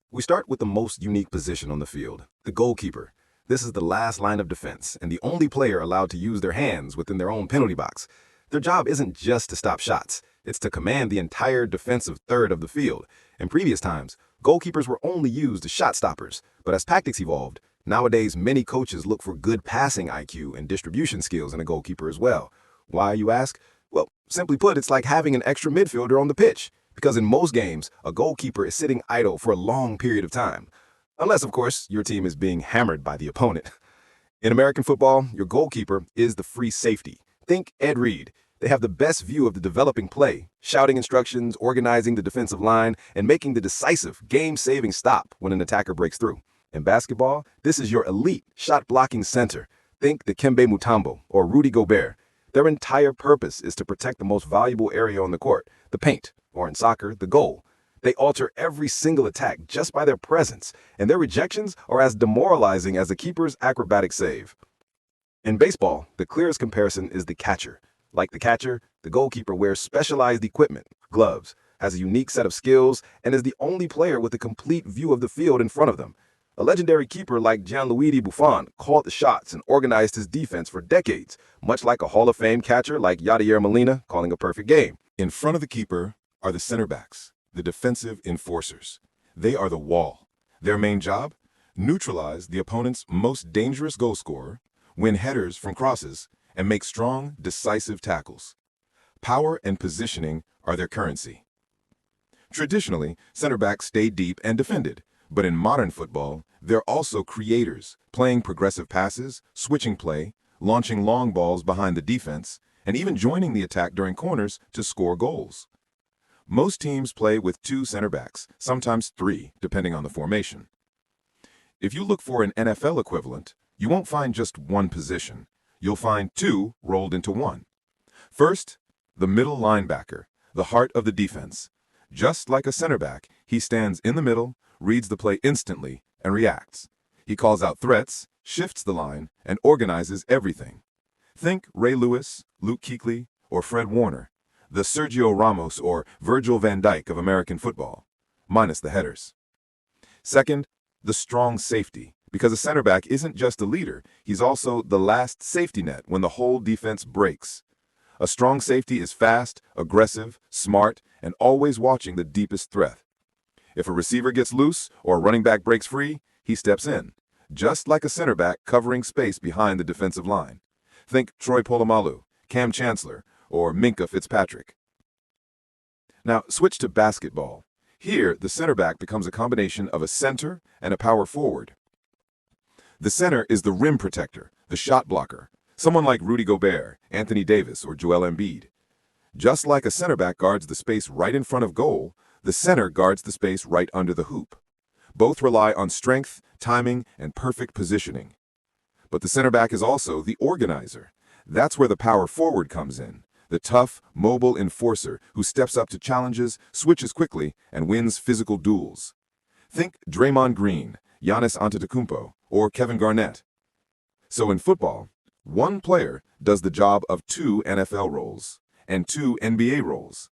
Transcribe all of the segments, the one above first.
We start with the most unique position on the field, the goalkeeper. This is the last line of defense and the only player allowed to use their hands within their own penalty box. Their job isn't just to stop shots, it's to command the entire defensive third of the field. In previous times, goalkeepers were only used as shot stoppers, but as tactics evolved, nowadays many coaches look for good passing IQ and distribution skills in a goalkeeper as well. Why, you ask? Well, simply put, it's like having an extra midfielder on the pitch, because in most games, a goalkeeper is sitting idle for a long period of time. Unless, of course, your team is being hammered by the opponent. In American football, your goalkeeper is the free safety. Think Ed Reed. They have the best view of the developing play, shouting instructions, organizing the defensive line, and making the decisive, game-saving stop when an attacker breaks through. In basketball, this is your elite shot-blocking center. Think Dikembe Mutombo or Rudy Gobert. Their entire purpose is to protect the most valuable area on the court, the paint, or in soccer, the goal. They alter every single attack just by their presence, and their rejections are as demoralizing as the keeper's acrobatic save. In baseball, the clearest comparison is the catcher. Like the catcher, the goalkeeper wears specialized equipment, gloves, has a unique set of skills, and is the only player with a complete view of the field in front of them. A legendary keeper like Gianluigi Buffon called the shots and organized his defense for decades, much like a Hall of Fame catcher like Yadier Molina calling a perfect game. In front of the keeper are the center backs, the defensive enforcers. They are the wall. Their main job? Neutralize the opponent's most dangerous goal scorer, win headers from crosses, and make strong, decisive tackles. Power and positioning are their currency. Traditionally, center backs stayed deep and defended, but in modern football, they're also creators, playing progressive passes, switching play, launching long balls behind the defense, and even joining the attack during corners to score goals. Most teams play with 2 center backs, sometimes 3, depending on the formation. If you look for an NFL equivalent, you won't find just one position. You'll find 2 rolled into one. First, the middle linebacker, the heart of the defense. Just like a center back, he stands in the middle, reads the play instantly, and reacts. He calls out threats, shifts the line, and organizes everything. Think Ray Lewis, Luke Kuechly, or Fred Warner, the Sergio Ramos or Virgil van Dijk of American football, minus the headers. Second, the strong safety, because a center back isn't just a leader, he's also the last safety net when the whole defense breaks. A strong safety is fast, aggressive, smart, and always watching the deepest threat. If a receiver gets loose or a running back breaks free, he steps in, just like a center back covering space behind the defensive line. Think Troy Polamalu, Cam Chancellor, or Minkah Fitzpatrick. Now, switch to basketball. Here, the center back becomes a combination of a center and a power forward. The center is the rim protector, the shot blocker, someone like Rudy Gobert, Anthony Davis, or Joel Embiid. Just like a center back guards the space right in front of goal, the center guards the space right under the hoop. Both rely on strength, timing, and perfect positioning. But the center back is also the organizer. That's where the power forward comes in, the tough, mobile enforcer who steps up to challenges, switches quickly, and wins physical duels. Think Draymond Green, Giannis Antetokounmpo, or Kevin Garnett. So in football, one player does the job of 2 NFL roles and 2 NBA roles.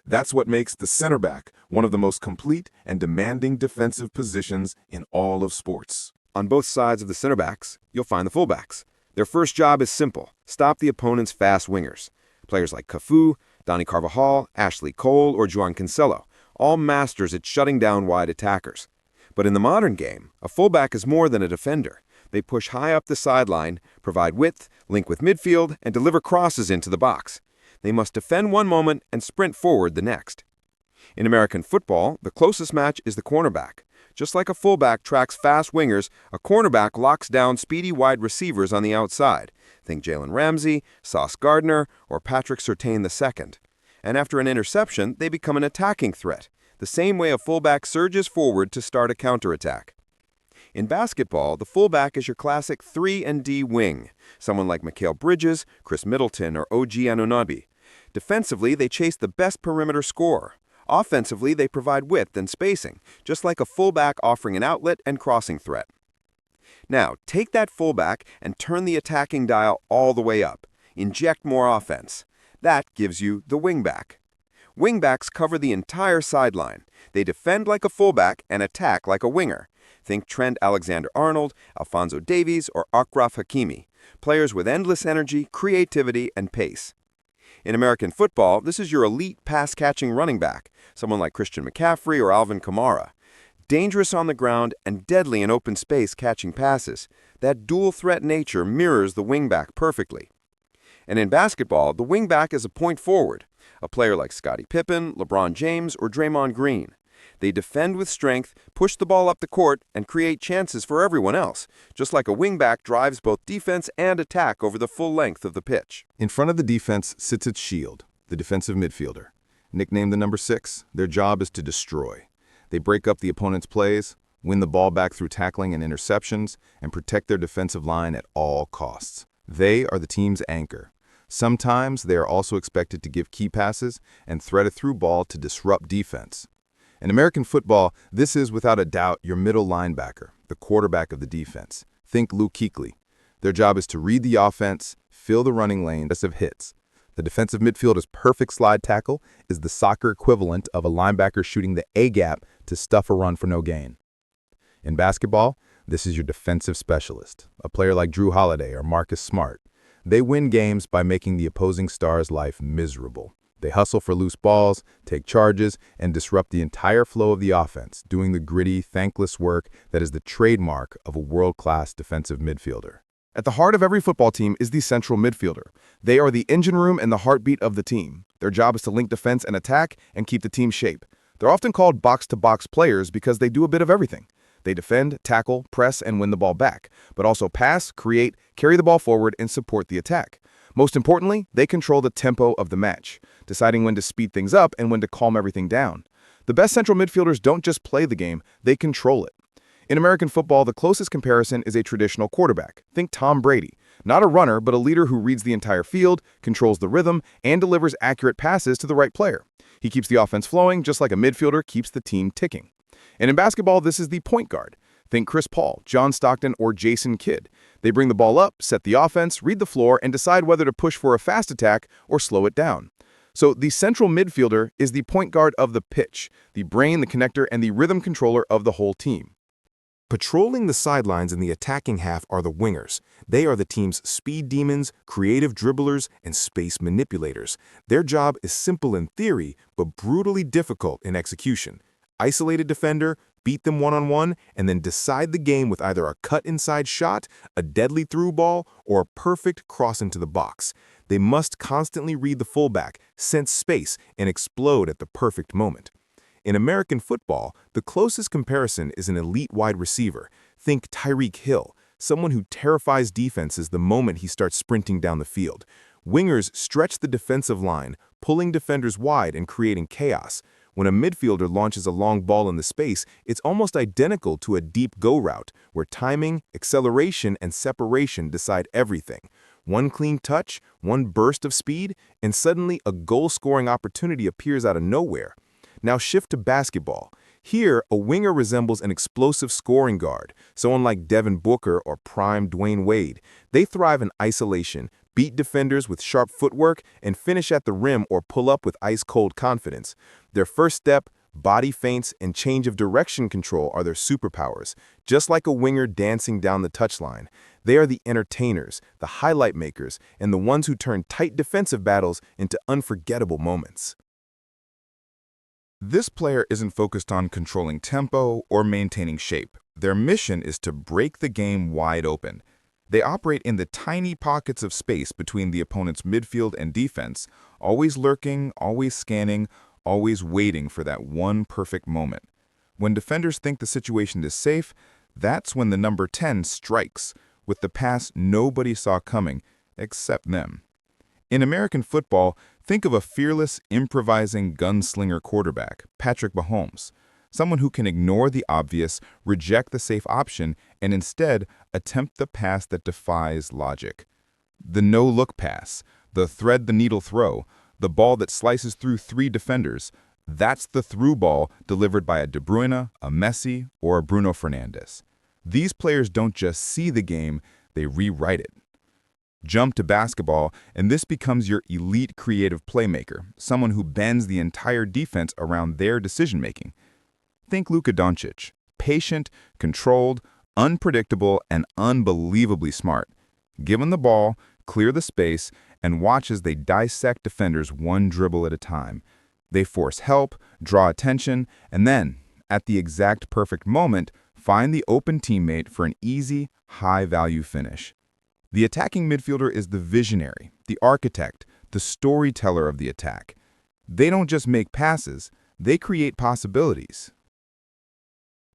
That's what makes the center back one of the most complete and demanding defensive positions in all of sports. On both sides of the center backs, you'll find the fullbacks. Their first job is simple: stop the opponent's fast wingers. Players like Cafu, Donny Carvajal, Ashley Cole, or Joan Cancelo, all masters at shutting down wide attackers. But in the modern game, a fullback is more than a defender. They push high up the sideline, provide width, link with midfield, and deliver crosses into the box. They must defend one moment and sprint forward the next. In American football, the closest match is the cornerback. Just like a fullback tracks fast wingers, a cornerback locks down speedy wide receivers on the outside. Think Jalen Ramsey, Sauce Gardner, or Patrick Surtain II. And after an interception, they become an attacking threat, the same way a fullback surges forward to start a counterattack. In basketball, the fullback is your classic 3-and-D wing, someone like Mikal Bridges, Chris Middleton, or OG Anunoby. Defensively, they chase the best perimeter scorer. Offensively, they provide width and spacing, just like a fullback offering an outlet and crossing threat. Now, take that fullback and turn the attacking dial all the way up. Inject more offense. That gives you the wingback. Wingbacks cover the entire sideline. They defend like a fullback and attack like a winger. Think Trent Alexander-Arnold, Alphonso Davies, or Achraf Hakimi. Players with endless energy, creativity, and pace. In American football, this is your elite pass-catching running back, someone like Christian McCaffrey or Alvin Kamara. Dangerous on the ground and deadly in open space catching passes. That dual-threat nature mirrors the wingback perfectly. And in basketball, the wingback is a point forward, a player like Scottie Pippen, LeBron James, or Draymond Green. They defend with strength, push the ball up the court, and create chances for everyone else, just like a wingback drives both defense and attack over the full length of the pitch. In front of the defense sits its shield, the defensive midfielder. Nicknamed the number 6, their job is to destroy. They break up the opponent's plays, win the ball back through tackling and interceptions, and protect their defensive line at all costs. They are the team's anchor. Sometimes they are also expected to give key passes and thread a through ball to disrupt defense. In American football, this is without a doubt your middle linebacker, the quarterback of the defense. Think Luke Kuechly. Their job is to read the offense, fill the running lane, of hits. The defensive midfielder's perfect slide tackle is the soccer equivalent of a linebacker shooting the A-gap to stuff a run for no gain. In basketball, this is your defensive specialist, a player like Drew Holiday or Marcus Smart. They win games by making the opposing star's life miserable. They hustle for loose balls, take charges, and disrupt the entire flow of the offense, doing the gritty, thankless work that is the trademark of a world-class defensive midfielder. At the heart of every football team is the central midfielder. They are the engine room and the heartbeat of the team. Their job is to link defense and attack and keep the team shape. They're often called box-to-box players because they do a bit of everything. They defend, tackle, press, and win the ball back, but also pass, create, carry the ball forward, and support the attack. Most importantly, they control the tempo of the match, deciding when to speed things up and when to calm everything down. The best central midfielders don't just play the game, they control it. In American football, the closest comparison is a traditional quarterback. Think Tom Brady. Not a runner, but a leader who reads the entire field, controls the rhythm, and delivers accurate passes to the right player. He keeps the offense flowing just like a midfielder keeps the team ticking. And in basketball, this is the point guard. Think Chris Paul, John Stockton, or Jason Kidd. They bring the ball up, set the offense, read the floor, and decide whether to push for a fast attack or slow it down. So the central midfielder is the point guard of the pitch, the brain, the connector, and the rhythm controller of the whole team. Patrolling the sidelines in the attacking half are the wingers. They are the team's speed demons, creative dribblers, and space manipulators. Their job is simple in theory, but brutally difficult in execution. Isolate a defender, beat them one-on-one, and then decide the game with either a cut-inside shot, a deadly through ball, or a perfect cross into the box. They must constantly read the fullback, sense space, and explode at the perfect moment. In American football, the closest comparison is an elite wide receiver. Think Tyreek Hill, someone who terrifies defenses the moment he starts sprinting down the field. Wingers stretch the defensive line, pulling defenders wide and creating chaos. When a midfielder launches a long ball in the space, it's almost identical to a deep go route, where timing, acceleration, and separation decide everything. One clean touch, one burst of speed, and suddenly a goal-scoring opportunity appears out of nowhere. Now shift to basketball. Here, a winger resembles an explosive scoring guard, someone like Devin Booker or prime Dwayne Wade. They thrive in isolation, beat defenders with sharp footwork, and finish at the rim or pull up with ice-cold confidence. Their first step, body feints, and change of direction control are their superpowers. Just like a winger dancing down the touchline, they are the entertainers, the highlight makers, and the ones who turn tight defensive battles into unforgettable moments. This player isn't focused on controlling tempo or maintaining shape. Their mission is to break the game wide open. They operate in the tiny pockets of space between the opponent's midfield and defense, always lurking, always scanning, always waiting for that one perfect moment. When defenders think the situation is safe, that's when the number 10 strikes, with the pass nobody saw coming, except them. In American football, think of a fearless, improvising gunslinger quarterback, Patrick Mahomes, someone who can ignore the obvious, reject the safe option, and instead attempt the pass that defies logic. The no-look pass, the thread-the-needle throw, the ball that slices through 3 defenders, that's the through ball delivered by a De Bruyne, a Messi, or a Bruno Fernandes. These players don't just see the game, they rewrite it. Jump to basketball, and this becomes your elite creative playmaker, someone who bends the entire defense around their decision-making. Think Luka Doncic, patient, controlled, unpredictable, and unbelievably smart. Give him the ball, clear the space, and watch as they dissect defenders one dribble at a time. They force help, draw attention, and then, at the exact perfect moment, find the open teammate for an easy, high-value finish. The attacking midfielder is the visionary, the architect, the storyteller of the attack. They don't just make passes, they create possibilities.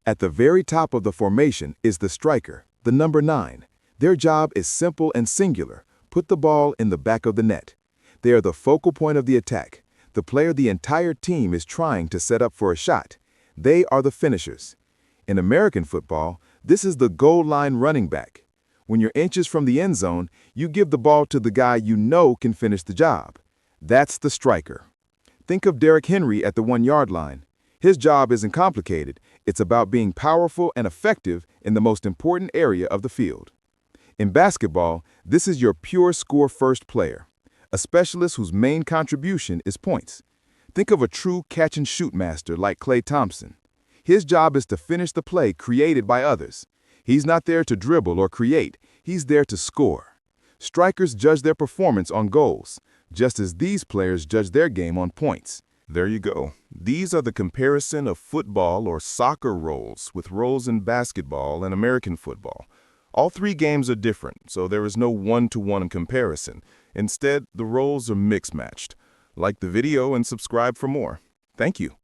At the very top of the formation is the striker, the number 9. Their job is simple and singular: put the ball in the back of the net. They are the focal point of the attack, the player the entire team is trying to set up for a shot. They are the finishers. In American football, this is the goal line running back. When you're inches from the end zone, you give the ball to the guy you know can finish the job. That's the striker. Think of Derrick Henry at the 1-yard line. His job isn't complicated. It's about being powerful and effective in the most important area of the field. In basketball, this is your pure score-first player, a specialist whose main contribution is points. Think of a true catch-and-shoot master like Klay Thompson. His job is to finish the play created by others. He's not there to dribble or create, he's there to score. Strikers judge their performance on goals, just as these players judge their game on points. There you go. These are the comparison of football or soccer roles with roles in basketball and American football. All three games are different, so there is no one-to-one comparison. Instead, the roles are mix-matched. Like the video and subscribe for more. Thank you.